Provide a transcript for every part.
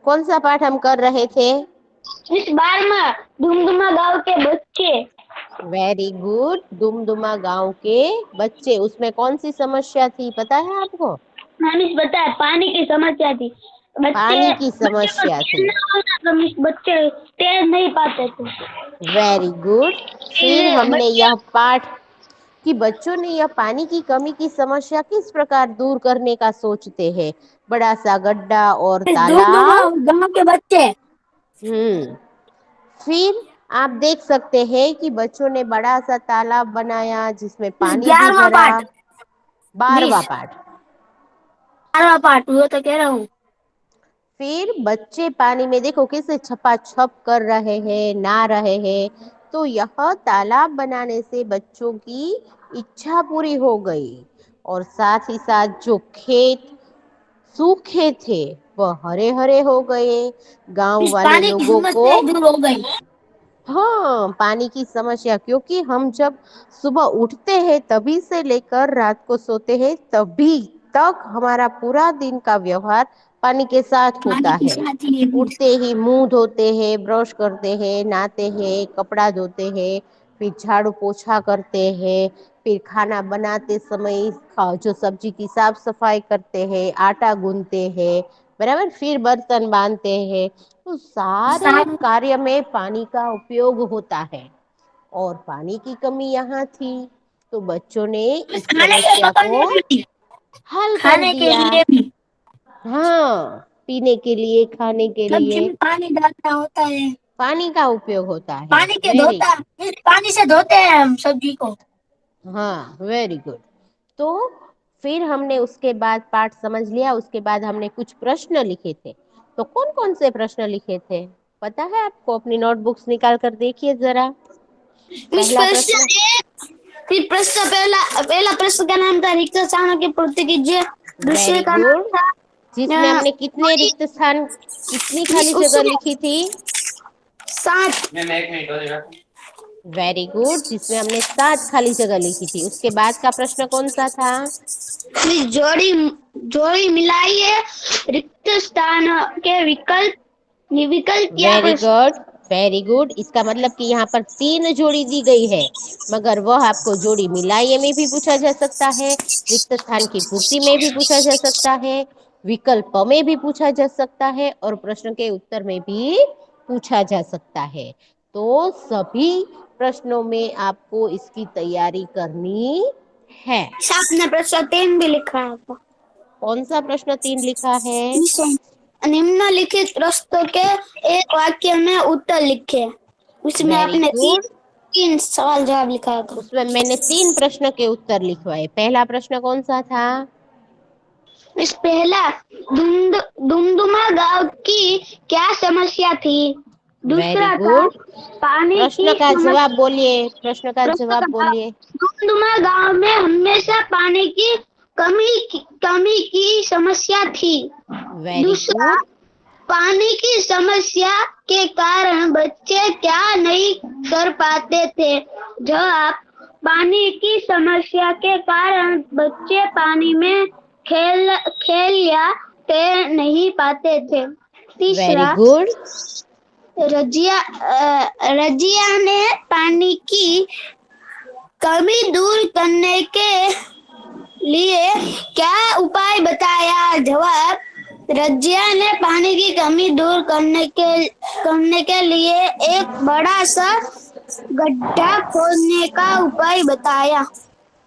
कौन सा पाठ हम कर रहे थे? इस बार में धुमधुमा गांव के बच्चे। Very good. दुमदुमा गांव के बच्चे, उसमें कौन सी समस्या थी पता है आपको? मिस बताया पानी की समस्या थी। बच्चे पानी की बच्चे को समस्या तेज थी। ना होना तो मिस बच्चे तेज नहीं पाते थे। Very good. फिर हमने बच्चे यह पाठ कि बच्चों ने यह पानी की कमी की समस्या किस प्रकार दूर करने का सोचते हैं। बड़ा सा गड्ढा और धुमधुमा तालाब। गांव के बच्चे। हम्म। फिर आप देख सकते हैं कि बच्चों ने बड़ा सा तालाब बनाया जिसमें मिस पानी भी 11वां भरा। पाठ। मिस 12वां पाठ। 11वां पाठ वो तो कह रहा हूँ। फिर बच्चे पानी में देखो कैसे छपाछप कर रहे हैं, नहा रहे हैं। तो यह तालाब बनाने से बच्चों की इच्छा पूरी हो गई। और साथ ही साथ जो खेत सूखे थे वह हरे हरे हो गए। गांव मिस वाले पानी की लोगों को, समस्या दूर हो गई। हाँ, पानी की समस्या, क्योंकि हम जब सुबह उठते हैं तभी से लेकर रात को सोते हैं तभी तक हमारा पूरा दिन का व्यवहार पानी के साथ पानी होता की है। साथ ही है मिस। उठते ही मुंह धोते हैं, ब्रश करते हैं, नहाते हैं, कपड़ा धोते हैं, फिर झाड़ू पोछा करते हैं, फिर खाना बनाते समय जो सब्जी की साफ सफाई करते हैं, आटा गूंथते हैं, बराबर, फिर बर्तन बांधते हैं। तो सारे साथ कार्य में पानी का उपयोग होता है। और पानी की कमी यहाँ थी तो बच्चों ने मिस इस खाने के समस्या को लिए भी। हल कर खाने के दिया। लिए भी हाँ, पीने के लिए, खाने के सब्जी लिए में पानी डालना होता है। पानी का उपयोग होता है। पानी के वेरी, धोता पानी से धोते हैं हम सब्जी को। हाँ, वेरी गुड। तो फिर हमने उसके बाद पाठ समझ लिया, उसके बाद हमने कुछ प्रश्न लिखे थे। तो कौन कौन से प्रश्न लिखे थे पता है आपको? अपनी नोटबुक्स निकाल कर देखिए जरा। मिस पहला प्रश्न प्रश्न। एक। फिर प्रश्न पहला पहला प्रश्न का नाम था रिक्त स्थानों की पूर्ति कीजिए। दूसरे वेरी का नाम गुड। था जिसमें हमने कितने जोड़ी। रिक्त स्थान, कितनी मिस खाली जगह उसमें लिखी थी? 7। Very good. जिसमें हमने 7 खाली जगह लिखी थी। उसके बाद का प्रश्न कौन सा था? मिस जोड़ी जोड़ी मिलाइए रिक्त स्थान के विकल्प विकल्प या वेरी प्रश्न। Good, very good. इसका मतलब कि यहाँ पर 3 जोड़ी दी गई है, मगर वह आपको जोड़ी मिलाइए में भी पूछा जा सकता है, रिक्त स्थान की पूर्ति में भी पूछा जा सकता है, विकल्प में भी पूछा जा सकता है, और प्रश्न के उत्तर में भी पूछा जा सकता है। तो सभी प्रश्नों में आपको इसकी तैयारी करनी है। आपने प्रश्न 3 भी लिखा था। कौन सा प्रश्न 3 लिखा है? निम्नलिखित प्रश्नों के एक वाक्य में उत्तर लिखे। उसमें वेरी आपने तीन गुड। तीन सवाल जवाब लिखा था। उसमें मैंने 3 प्रश्न के उत्तर लिखवाए। पहला प्रश्न कौन सा था? इस पहला दुमदुमा गांव की क्या समस्या थी। वेरी दूसरा था गुड। पानी प्रश्न की का जवाब समस्या। बोलिए, प्रश्न का प्रश्न का जवाब जवाब। बोलिए। दुमदुमा गांव में हमेशा पानी की कमी की समस्या थी। वेरी दूसरा, गुड। पानी की समस्या के कारण बच्चे क्या नहीं कर पाते थे। जवाब, पानी की समस्या के कारण बच्चे पानी में खेल खेल या तैर नहीं पाते थे। वेरी तीसरा, गुड। रजिया ने पानी की कमी दूर करने के लिए क्या उपाय बताया। जवाब, रजिया ने पानी की कमी दूर करने के लिए एक बड़ा सा गड्ढा खोदने का उपाय बताया।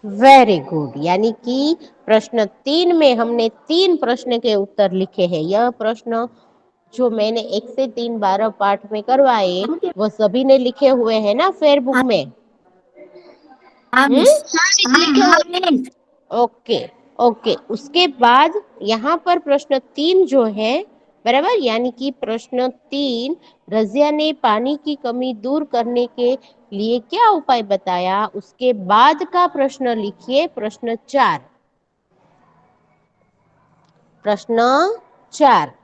Very good. यानी कि प्रश्न 3 में हमने 3 प्रश्न के उत्तर लिखे हैं। यह प्रश्न जो मैंने 1 से 3 12 पाठ में करवाए वह सभी ने लिखे हुए हैं ना फेयरबुक में? हाँ हम्म। मिस। लिखे हुए। Okay, okay. उसके बाद यहाँ पर प्रश्न 3 जो है, बराबर, यानी कि प्रश्न 3, रजिया ने पानी की कमी दूर करने के लिए क्या उपाय बताया। उसके बाद का प्रश्न लिखिए, प्रश्न 4। प्रश्न 4।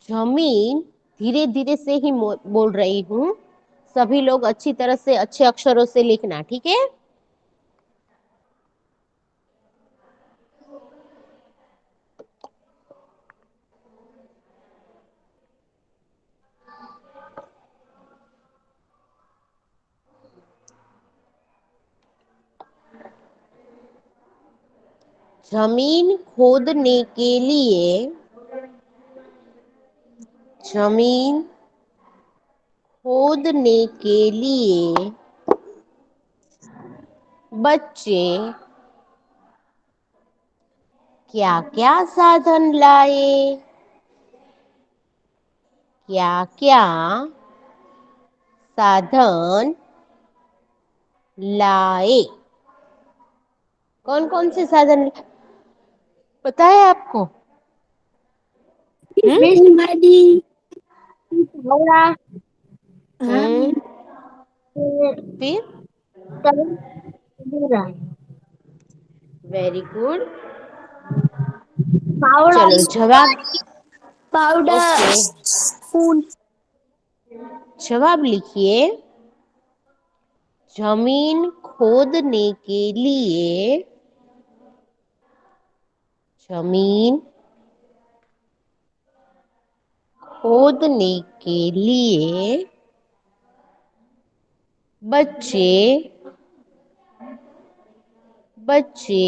जमीन, धीरे धीरे से ही बोल रही हूँ, सभी लोग अच्छी तरह से अच्छे अक्षरों से लिखना, ठीक है? जमीन खोदने के लिए, जमीन खोदने के लिए बच्चे क्या क्या साधन लाए? क्या क्या साधन लाए? कौन कौन से साधन पता है आपको? बैलगाड़ी, घोड़ा, हम्म, हाथी, फिर घोड़ा, वेरी गुड। फावड़ा, चलो जवाब, ओके, पाउडर, फूल, जवाब लिखिए। जमीन खोदने के लिए, जमीन खोदने के लिए बच्चे, बच्चे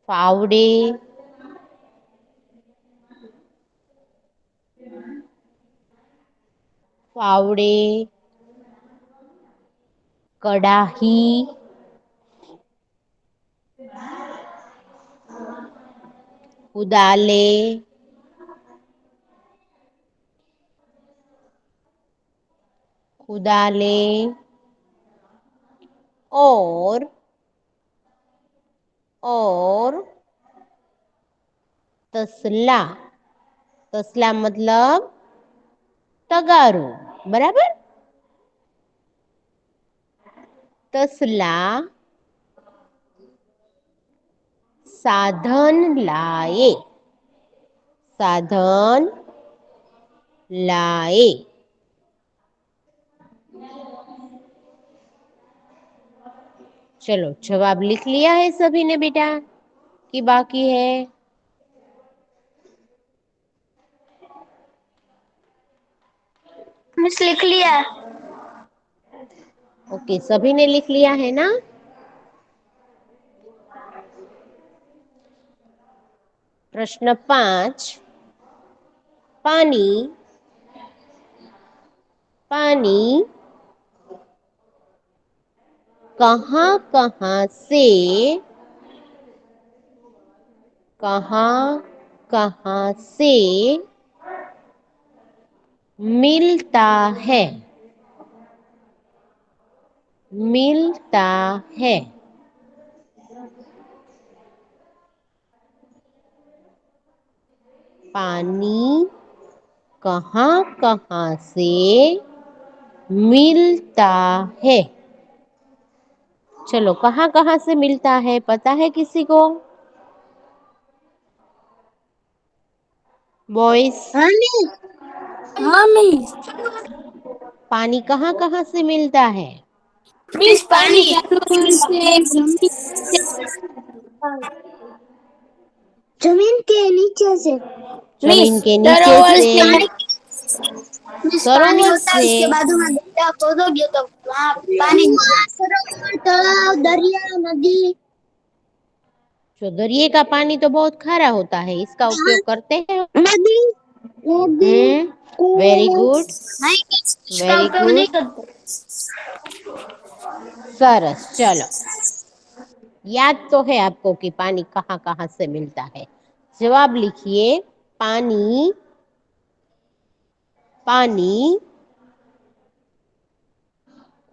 फावड़े, फावड़े, कड़ाही, कुदाले, कुदाले और तसला, तसला मतलब तगारू, बराबर। तसला साधन लाए, साधन लाए। चलो जवाब लिख लिया है सभी ने बेटा कि बाकी है? मिस लिख लिया। ओके, सभी ने लिख लिया है ना? प्रश्न 5, पानी, पानी कहाँ कहाँ से, कहाँ कहाँ से मिलता है, मिलता है? पानी कहाँ कहाँ से मिलता है? चलो कहाँ कहाँ से मिलता है पता है किसी को? बॉयज, हाँ मिस। पानी कहाँ कहाँ से मिलता है? मिस पानी चारों से जमीन के नीचे से। मिस जमीन के नीचे सरोवर से, से मिस पानी सरोवर होता है से। उसके बाजू में गड्ढा खोदोगे तो वहाँ पानी सरोवर, तालाब, दरिया, नदी। जो दरिए का पानी तो बहुत खारा होता है, इसका उपयोग करते हैं। नदी, नदी, वेरी गुड, नहीं इसका वेरी उपयोग नहीं गुड, करते। सरस। चलो याद तो है आपको कि पानी कहाँ कहाँ से मिलता है। जवाब लिखिए। पानी, पानी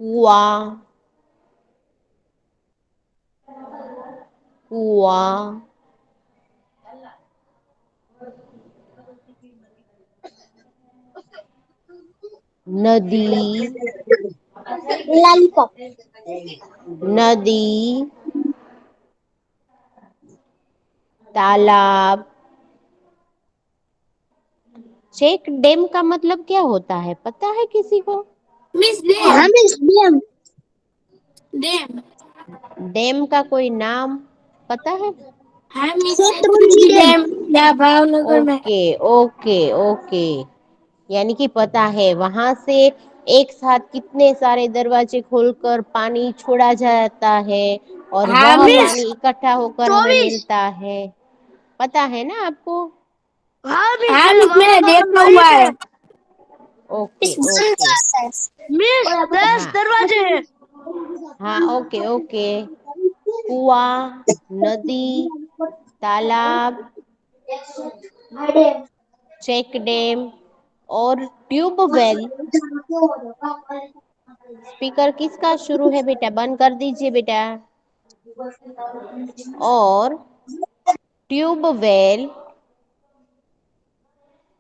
कुआं, कुआं, नदी, लॉलीपॉप, नदी, तालाब। चेक डैम का मतलब क्या होता है पता है किसी को? मिस डैम, हाँ मिस डैम, डैम, डैम का कोई नाम पता है? हाँ मिस शत्रुंजि डैम या भावनगर में। ओके ओके ओके, यानी कि पता है वहां से एक साथ कितने सारे दरवाजे खोलकर पानी छोड़ा जाता है और हाँ वह मिस। पानी इकट्ठा होकर हमें 24। मिलता है। पता है ना आपको? हाँ मिस मैंने देखा हुआ है। ओके इस बंद ओके। आता है। मिस 10 हाँ दरवाजे हैं। हाँ, ओके ओके। कुआं, नदी, तालाब, चेक डैम और ट्यूबवेल। स्पीकर किसका शुरू है बेटा? बंद कर दीजिए बेटा। और ट्यूबवेल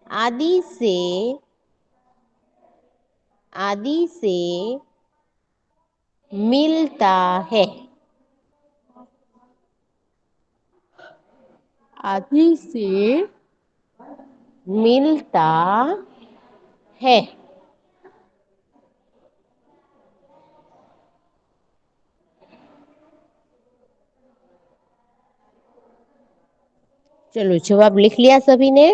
आदि से मिलता है। आदि से मिलता है। चलो जवाब लिख लिया सभी ने?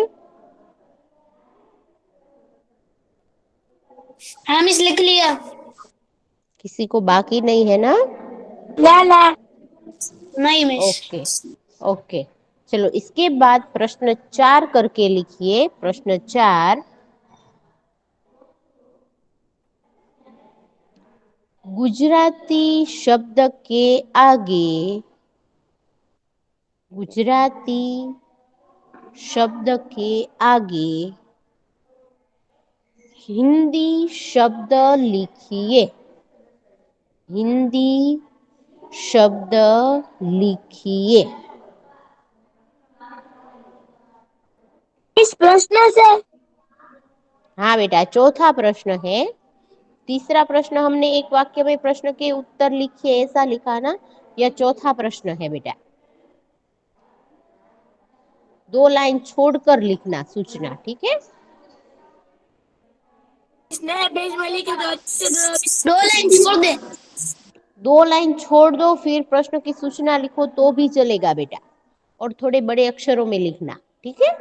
हाँ मिस लिख लिया। किसी को बाकी नहीं है ना? ना ना नहीं मिस। Okay okay. चलो इसके बाद प्रश्न 4 करके लिखिए। प्रश्न 4, गुजराती शब्द के आगे गुजराती शब्द के आगे हिंदी शब्द लिखिए। हिंदी शब्द लिखिए। इस प्रश्न से हाँ बेटा, चौथा प्रश्न है। तीसरा प्रश्न हमने एक वाक्य में प्रश्न के उत्तर लिखिए ऐसा लिखा ना। यह चौथा प्रश्न है बेटा। 2 लाइन छोड़कर लिखना सूचना, ठीक है? नए पेज में लिखे तो 2 लाइन छोड़ दे। 2 लाइन छोड़ दो, फिर प्रश्न की सूचना लिखो तो भी चलेगा बेटा। और थोड़े बड़े अक्षरों में लिखना, ठीक है?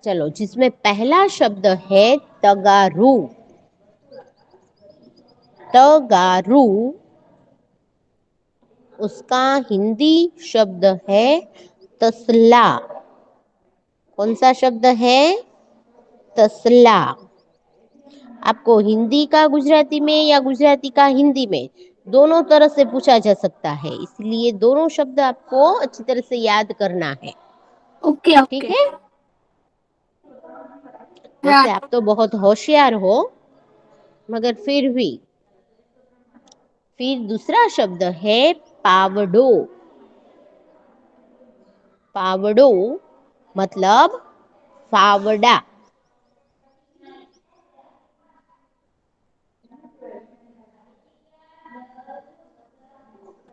चलो, जिसमें पहला शब्द है तगारू। तगारू, उसका हिंदी शब्द है तसला। कौन सा शब्द है? तसला। आपको हिंदी का गुजराती में या गुजराती का हिंदी में, दोनों तरह से पूछा जा सकता है, इसलिए दोनों शब्द आपको अच्छी तरह से याद करना है। ओके ठीक ओके। है? हाँ वैसे आप तो बहुत होशियार हो, मगर फिर दूसरा शब्द है पावडो। पावडो मतलब फावड़ा।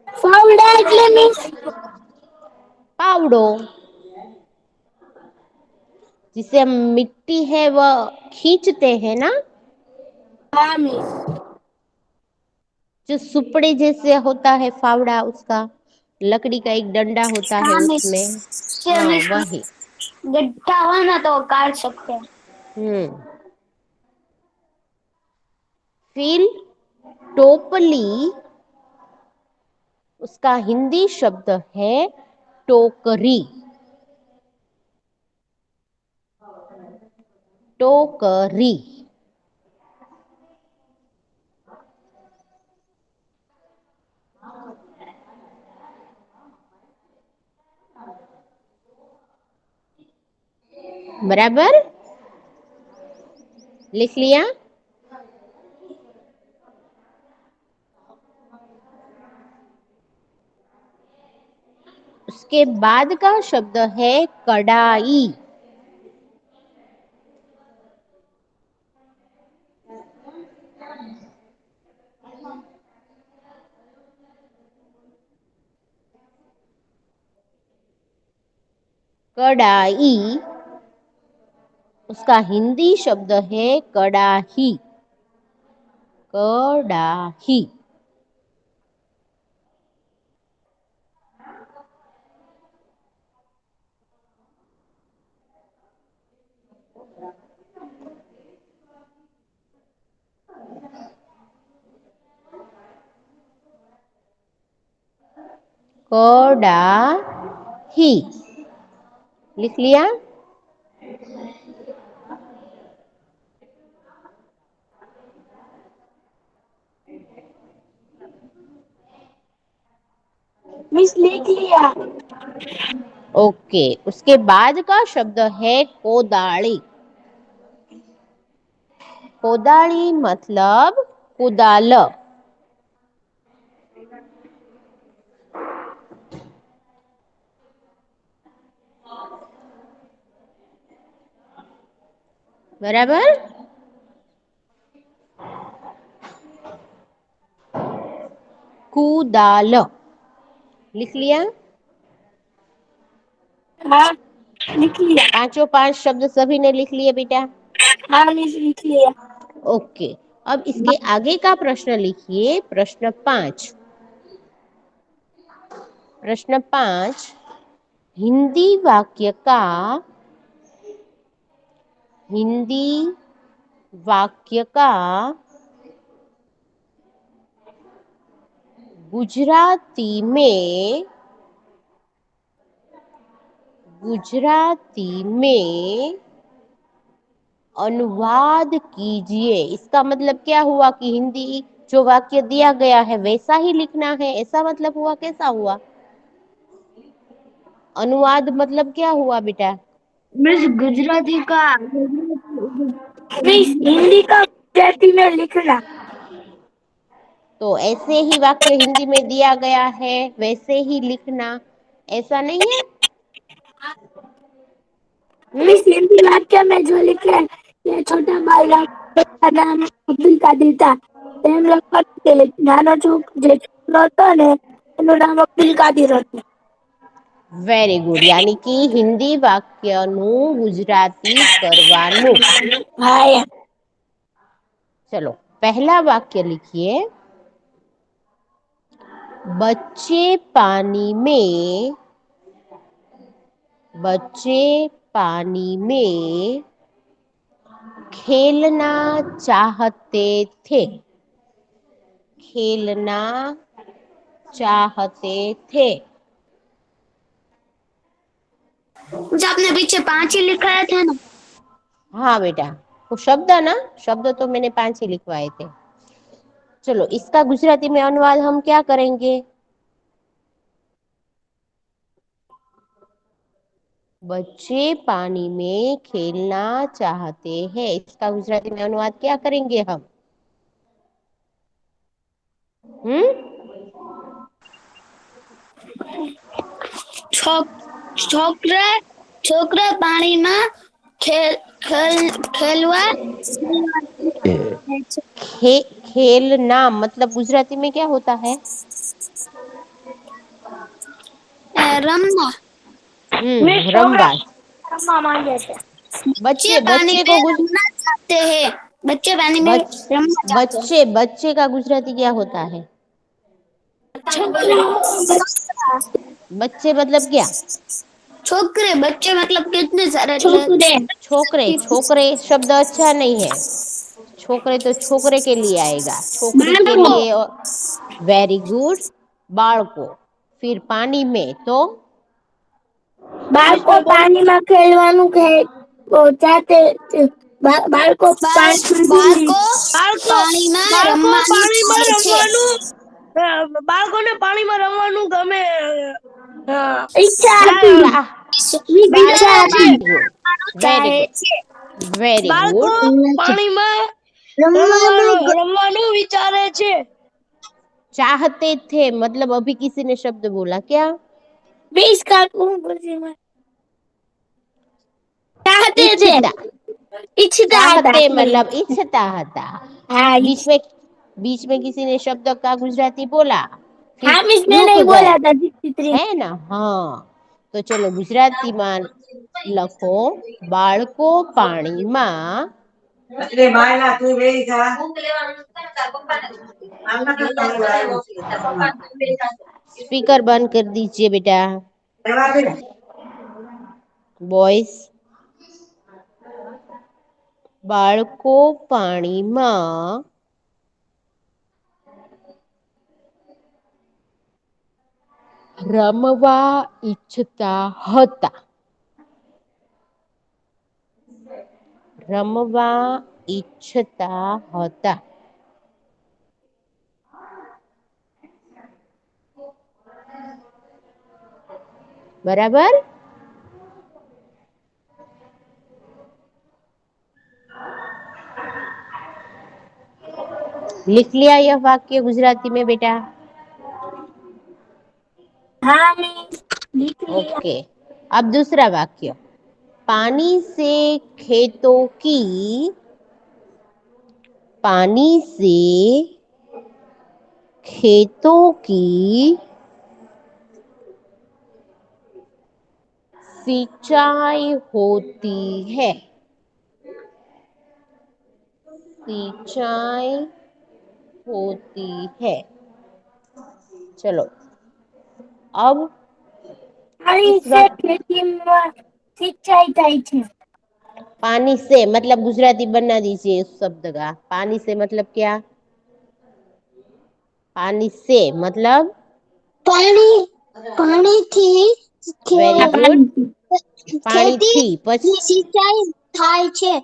फावड़ा એટલે मीन्स। पावडो, जिसे हम मिट्टी है वह खींचते हैं ना, हाँ मिस। जो सुपड़े जैसे होता है फावड़ा, उसका लकड़ी का एक डंडा होता है हाँ मिस। उसमें। से हाँ मिस वही। गड्ढा हो ना तो काट सकते हैं। हम्म। फिर टोपली, उसका हिंदी शब्द है टोकरी। टोकरी। बराबर लिख लिया? उसके बाद का शब्द है कढ़ाई। कढ़ाई, उसका हिंदी शब्द है कड़ाही। कड़ाही। कड़ाही। लिख लिया? मिस लिख लिया। ओके, उसके बाद का शब्द है कोदाड़ी। कोदाड़ी मतलब कुदाल। बराबर? कुदाल। लिख लिया? हाँ लिख लिया। पांचों पांच शब्द सभी ने लिख लिए बेटा? हाँ मिस लिख लिया। ओके, अब इसके आगे का प्रश्न लिखिए, प्रश्न 5। प्रश्न 5, हिंदी वाक्य का गुजराती में अनुवाद कीजिए। इसका मतलब क्या हुआ कि हिंदी जो वाक्य दिया गया है वैसा ही लिखना है, ऐसा मतलब हुआ? कैसा हुआ? अनुवाद मतलब क्या हुआ बेटा? मिस गुजराती का मिस हिंदी का गुजराती में लिखना। तो ऐसे ही वाक्य हिंदी में दिया गया है वैसे ही लिखना, ऐसा नहीं है? मिस हिंदी वाक्य में जो लिखा है ये छोटा बालक का नाम અબ્દુલ કાદિર था તેમ લખવાનું કે નાનો જે છોકરો હતો ને એનું નામ અબ્દુલ કાદિર હતું। વેરી ગુડ, यानी कि हिंदी વાક્યનું ગુજરાતી કરવાનું। हाँ એમ। चलो पहला वाक्य लिखिए, बच्चे पानी में खेलना चाहते थे। खेलना चाहते थे। जो आपने पीछे 5 ही लिखाया था ना। हाँ बेटा, वो शब्द ना, शब्द तो मैंने 5 ही लिखवाए थे। चलो इसका गुजराती में अनुवाद हम क्या करेंगे? बच्चे पानी में खेलना चाहते हैं, इसका गुजराती में अनुवाद क्या करेंगे हम? છોકરા છોકરા પાણીમાં ખેલવા खेलना मतलब गुजराती में क्या होता है? રમવા। रमवा। રમવા માંગે છે। बच्चे बच्चे पानी बच्चे में को रमना चाहते हैं। बच्चे पानी में रमना चाहते हैं। बच्चे का गुजराती क्या होता है? बच्चे मतलब क्या? छोकरे बच्चे मतलब कितने सारे छोकरे। छोकरे शब्द अच्छा नहीं है, छोकरे तो छोकरे के लिए आएगा, छोकरी के लिए। वेरी गुड, बाळको। फिर पानी में तो બાળકો પાણીમાં ખેલવાનું ચાહતે બાળકો બાળકો પાણીમાં રમવાનું ચાહે છે। બાળકોને પાણીમાં રમવાનું ગમે। ઈચ્છા હતી। ઈચ્છા હતી। वेरी गुड, वेरी ચાહે गुड, છે। वेरी બાળકો गुड। પાણીમાં રમવાનું વિચારે છે। चाहते थे मतलब अभी किसी ने शब्द बोला क्या? 20 કાકુ ગુરુજીમાં ચાહતે थे इच्छता। ઈચ્છતા હતા। चाहते मतलब इच्छता था। हाँ बीच में किसी ने शब्द का गुजराती बोला, फिर हाँ मिस ने रुक नहीं गए, बोला था चित्री। है ना? हाँ, तो चलो गुजराती में लखो, बाळको पाણીમાં स्पीकर बंद कर दीजिए बेटा बॉयज। बाळको पाણીમાં રમવા ઈચ્છતા હતા. રમવા ઈચ્છતા હતા. बराबर. लिख लिया यह वाक्य गुजराती में बेटा? हाँ मिस, लिख लिया। ओके, अब दूसरा वाक्य, पानी से खेतों की, पानी से खेतों की सिंचाई होती है. सिंचाई होती है. चलो अब पानी इस से वक्त खेती में सिंचाई થાય છે. पानी से मतलब गुजराती बना दीजिए इस शब्द का. पानी से मतलब क्या? पानी से मतलब પાણી પાણીથી વેરી ગુડ. પાણીથી ખેતીની પછી સિંચાઈ થાય છે.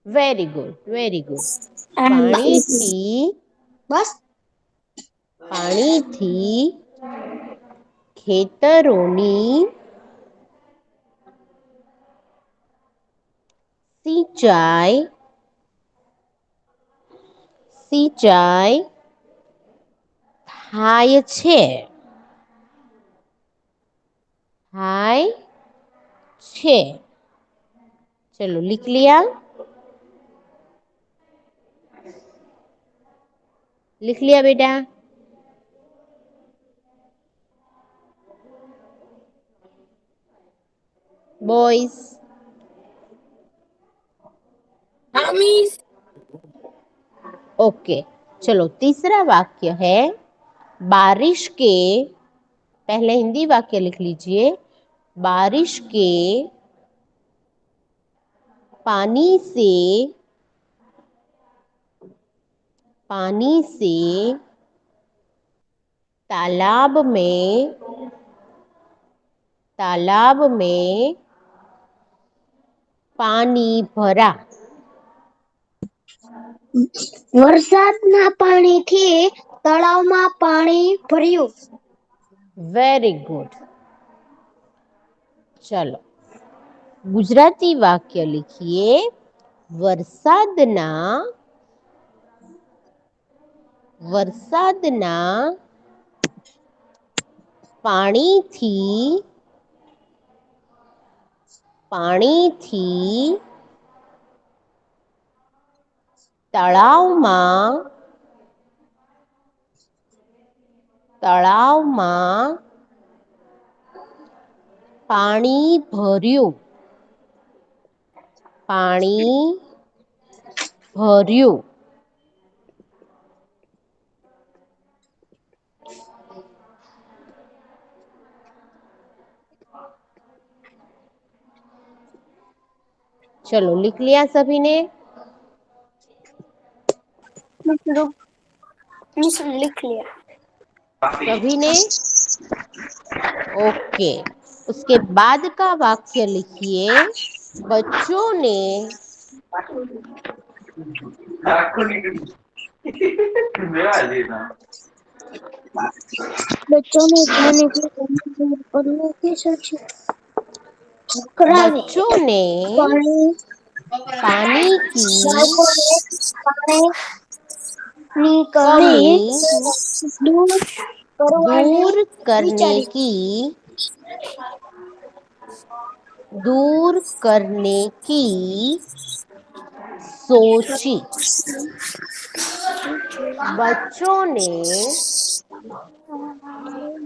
Very good, very good. પાણીથી પાણીથી, બસ પાણીથી ખેતરોની સિંચાઈ, સિંચાઈ થાય છે. થાય છે. चलो लिख लिया? लिख लिया बेटा? बॉयज? हाँ मिस। ओके, चलो तीसरा वाक्य है, बारिश के, पहले हिंदी वाक्य लिख लीजिए, बारिश के पानी से, पानी से तालाब में, तालाब में पानी भरा. વરસાદના પાણીથી તળાવમાં પાણી ભર્યું. Very good. चलो गुजराती वाक्य लिखिए, वरसादना, वरसादना पाणीथी, पाणीथी तळावમાં, તળાવમાં પાણી ભર્યું. પાણી ભર્યું. चलो लिख लिया सभी ने? मिस लिख लिया। सभी ने? ओके, उसके बाद का वाक्य लिखिए, बच्चों ने, बच्चों ने खाने के करने की सोची। बच्चों ने पानी पानी की बालकोने पाણીની કમી कमी દૂર કરવાની दूर करने વિચારી की, दूर करने की सोची. बच्चों ने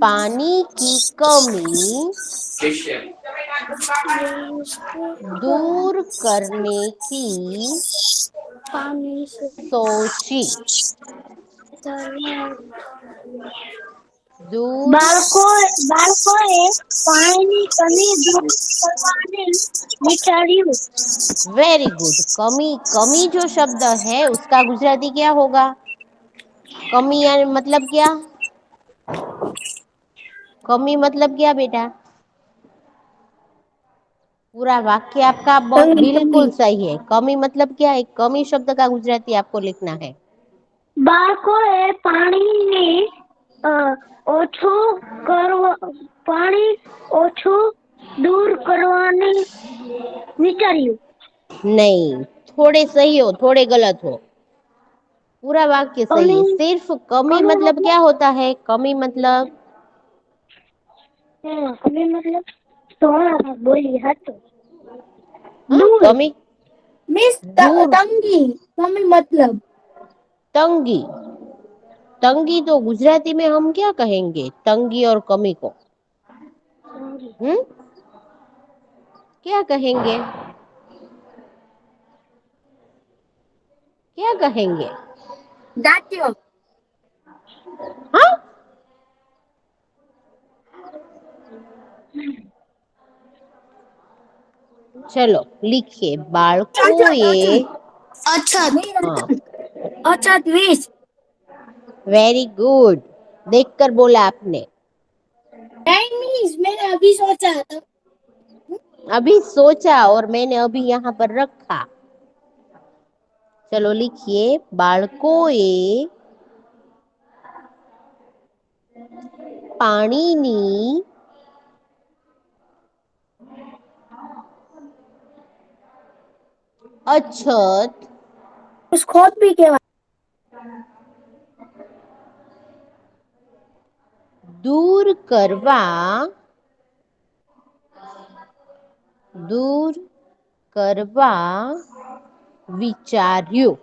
पानी की कमी दूर करने की પાણી सोची. दूर બાળકોએ પાણીની કમી દૂર કરવાની વિચાર્યું. Very good. कमी, कमी जो शब्द है उसका गुजराती क्या होगा? कमी यानी मतलब क्या? कमी मतलब क्या बेटा? पूरा वाक्य आपका तंगी बिल्कुल तंगी सही है। कमी मतलब क्या है? कमी शब्द का गुजराती आपको लिखना है। બાળકોએ પાણીની ઓછું કરવા પાણી ઓછું દૂર કરવાની વિચાર્યું. नहीं, थोड़े सही हो, थोड़े गलत हो। पूरा वाक्य सही है। कमी सिर्फ कमी कमी मतलब क्या होता है? कमी मतलब કમી મતલબ સોળા બોલી હતું हाँ, दूर कमी मिस दूर, तंगी कमी मतलब तंगी। तंगी तो गुजराती में हम क्या कहेंगे? तंगी और कमी को क्या कहेंगे? क्या कहेंगे? दाट्यो हाँ, चलो लिखिए। बाळकोए અછત हाँ, અછત 20 वेरी गुड। देखकर बोला आपने। टाइम मिस मैंने अभी सोचा था अभी सोचा और मैंने अभी यहाँ पर रखा। चलो लिखिए। बाळकोए पाणीनी અછત उसको भी कहवा दूर करवा दूर करवा विचार्યું।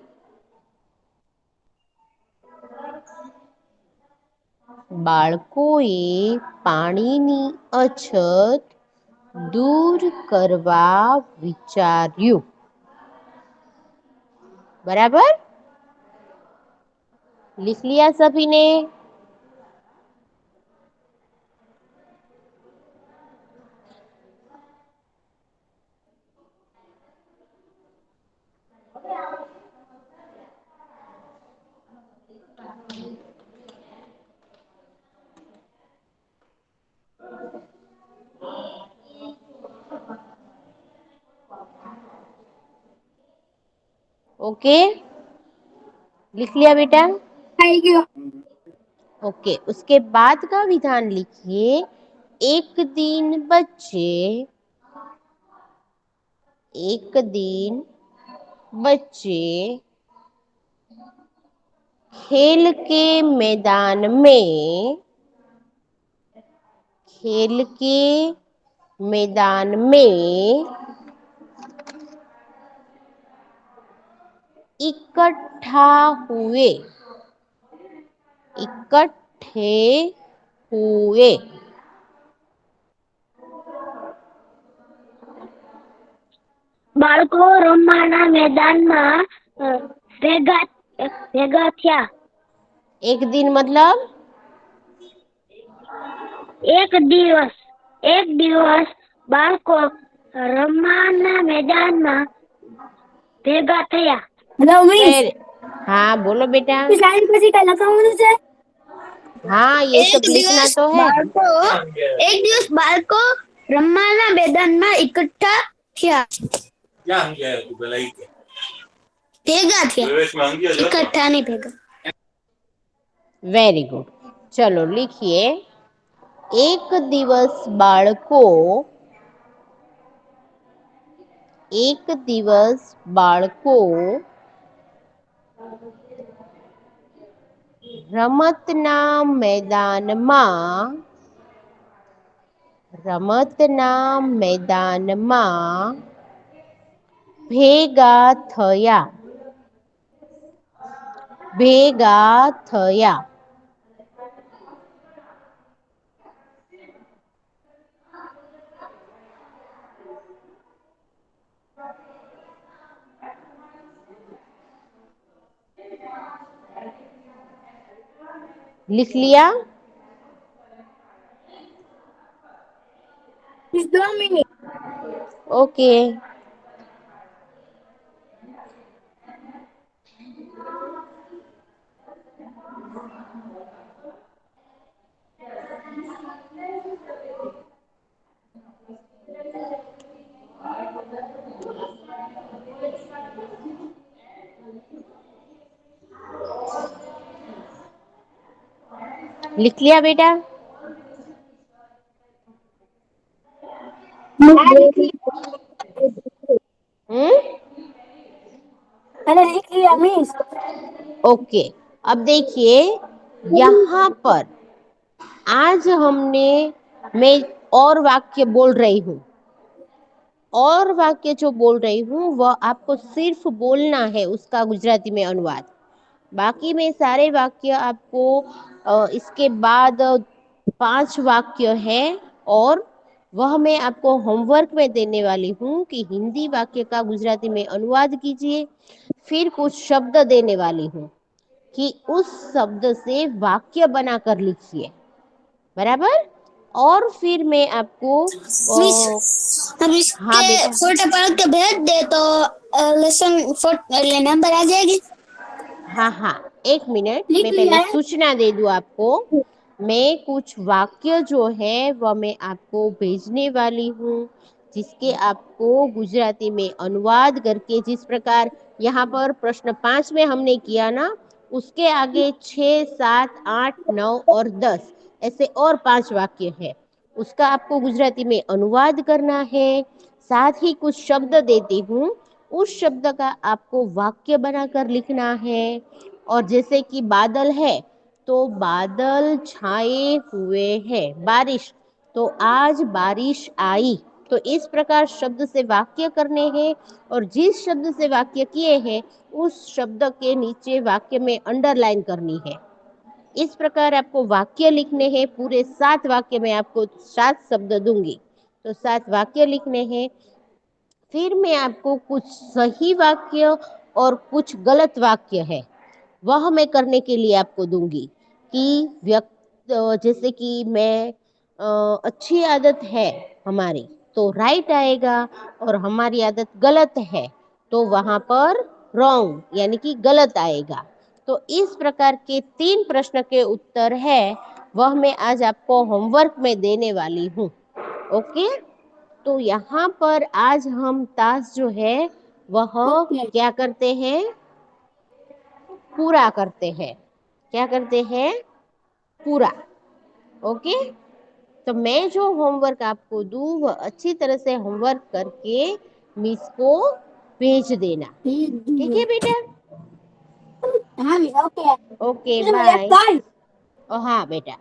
બાળકોએ પાણીની અછત दूर करवा विचार्યું। बराबर? लिख लिया सभी ने? ओके, लिख लिया बेटा? आई गयो ओके, उसके बाद का विधान लिखिए। एक दिन बच्चे एक दिन बच्चे खेल के मैदान में खेल के मैदान में इकट्ठा हुए इकट्ठे हुए। બાળકો રમવાના મેદાનમાં ભેગા ભેગા થયા एक दिन मतलब એક દિવસ બાળકો રમવાના મેદાનમાં ભેગા થયા હેલો મિસ वेर हाँ बोलो बेटा। इस लाइन પછી કઈ લખાવવાનું છે हाँ, ये सब लिखना तो है। એક દિવસ બાળકો રમવાના મેદાનમાં એકઠા થયા ક્યાં સમજાય તું પેલા ઈ કે ભેગા થયા પ્રવેશમાં સમજ્યા છો એકઠા નહીં ભેગા वेरी गुड। चलो लिखिए। एक दिवस बाळको एक दिवस बाळको રમતના मैदाનમાં ભેગા થયા। लिख लिया? Miss 2 minute okay. लिख लिया बेटा? मैंने लिख लिया मिस। ओके, अब देखिए यहाँ पर आज मैं और वाक्य बोल रही हूँ, और वाक्य जो बोल रही हूँ वह आपको सिर्फ बोलना है, उसका गुजराती में अनुवाद। बाकी में सारे वाक्य आपको इसके बाद 5 वाक्य है, और वह मैं आपको होमवर्क में देने वाली हूँ कि हिंदी वाक्य का गुजराती में अनुवाद कीजिए। फिर कुछ शब्द देने वाली हूँ कि उस शब्द से वाक्य बनाकर लिखिए, बराबर। और फिर मैं आपको मिस हम हाँ इसके बेटा, फोटो पढ़ के भेज दे तो लेसन नंबर आ जाएगी। हाँ, एक मिनट, लिख मैं लिया पहले है। सूचना दे दूं आपको। मैं कुछ वाक्य जो है वह मैं आपको भेजने वाली हूँ, जिसके आपको गुजराती में अनुवाद करके, जिस प्रकार यहाँ पर प्रश्न 5 में हमने किया ना, उसके आगे 6, 7, 8, 9 और 10 ऐसे और 5 वाक्य है, उसका आपको गुजराती में अनुवाद करना है। साथ ही कुछ शब्द देती हूँ, उस शब्द का आपको वाक्य बनाकर लिखना है। और जैसे कि बादल है तो बादल छाए हुए हैं, बारिश, तो आज बारिश आई। तो इस प्रकार शब्द से वाक्य करने हैं, और जिस शब्द से वाक्य किए हैं उस शब्द के नीचे वाक्य में अंडरलाइन करनी है। इस प्रकार आपको वाक्य लिखने हैं। पूरे 7 वाक्य में आपको 7 शब्द दूंगी, तो 7 वाक्य लिखने हैं। फिर मैं आपको कुछ सही वाक्य और कुछ गलत वाक्य है वह मैं करने के लिए आपको दूंगी कि जैसे कि अच्छी आदत है हमारी तो राइट आएगा, और हमारी आदत गलत है तो वहाँ पर रॉन्ग यानी कि गलत आएगा। तो इस प्रकार के 3 प्रश्न के उत्तर है, वह मैं आज आपको होमवर्क में देने वाली हूँ। ओके, तो यहाँ पर आज हम टास्क जो है वह ओके। क्या करते हैं, पूरा करते हैं। क्या करते हैं? पूरा। ओके, तो मैं जो होमवर्क आपको दूँ वह अच्छी तरह से होमवर्क करके मिस को भेज देना। ठीक है बेटा? हाँ मिस ओके। ओके, फिर मुझे बाय। कल हाँ बेटा।